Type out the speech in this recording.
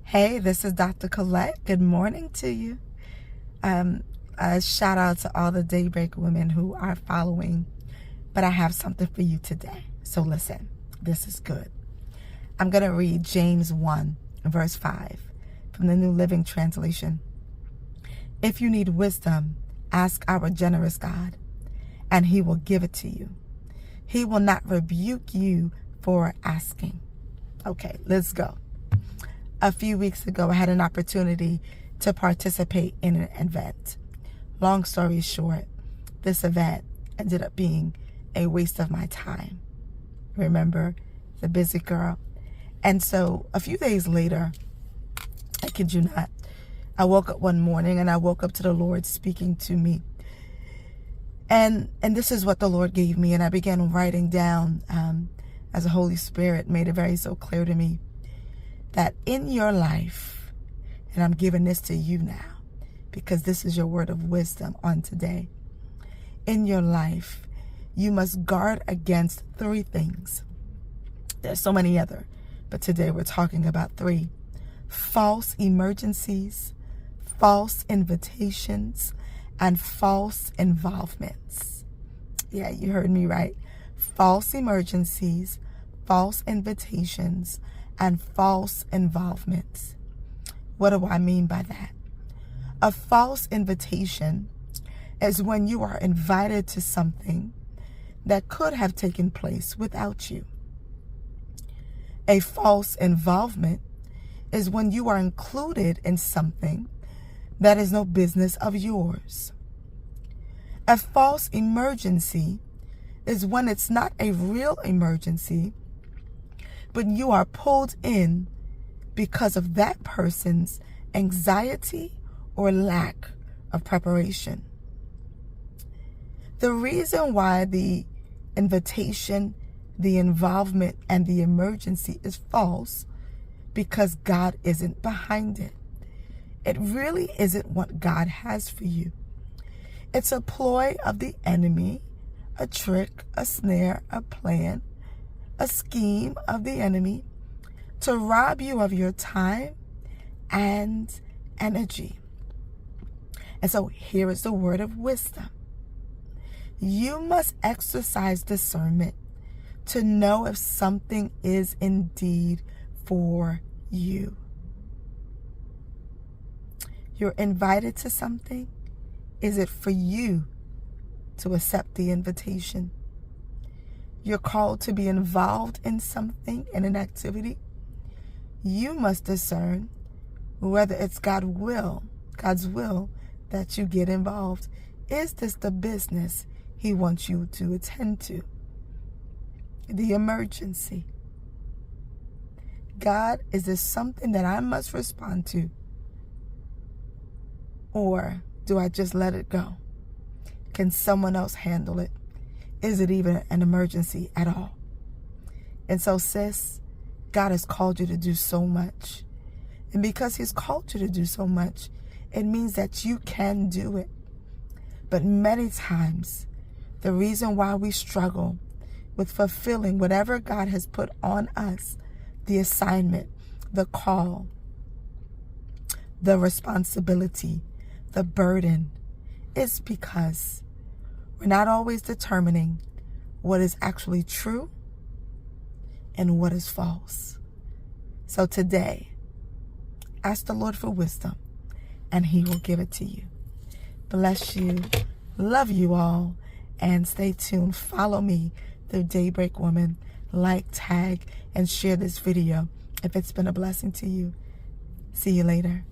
Hey, this is Dr. Colette. Good morning to you. A shout out to all the Daybreak women who are following, but I have something for you today. So listen, this is good. I'm going to read James 1, verse 5 from the New Living Translation. If you need wisdom, ask our generous God, and he will give it to you. He will not rebuke you for asking. Okay, let's go. A few weeks ago, I had an opportunity to participate in an event. Long story short, this event ended up being a waste of my time. Remember, the busy girl. And so a few days later, I kid you not, I woke up one morning and I woke up to the Lord speaking to me. And this is what the Lord gave me. And I began writing down as the Holy Spirit made it very so clear to me that in your life, and I'm giving this to you now because this is your word of wisdom on today. In your life, you must guard against three things. There's so many other, but today we're talking about three. False emergencies, false invitations, and false involvements. Yeah, you heard me right. False emergencies, false invitations, and false involvements. What do I mean by that? A false invitation is when you are invited to something that could have taken place without you. A false involvement is when you are included in something that is no business of yours. A false emergency is when it's not a real emergency, but you are pulled in because of that person's anxiety or lack of preparation. The reason why the invitation, the involvement, and the emergency is false, because God isn't behind it. It really isn't what God has for you. It's a ploy of the enemy, a trick, a snare, a plan, a scheme of the enemy to rob you of your time and energy. And so here is the word of wisdom. You must exercise discernment to know if something is indeed for you. You're invited to something. Is it for you to accept the invitation? You're called to be involved in something, in an activity. You must discern whether it's God's will that you get involved. Is this the business he wants you to attend to? The emergency. God, is this something that I must respond to? Or do I just let it go? Can someone else handle it? Is it even an emergency at all? And so, sis, God has called you to do so much. And because he's called you to do so much, it means that you can do it. But many times, the reason why we struggle with fulfilling whatever God has put on us, the assignment, the call, the responsibility, the burden, is because we're not always determining what is actually true and what is false. So today, ask the Lord for wisdom, and he will give it to you. Bless you. Love you all. And stay tuned. Follow me, the Daybreak Woman. Like, tag, and share this video if it's been a blessing to you. See you later.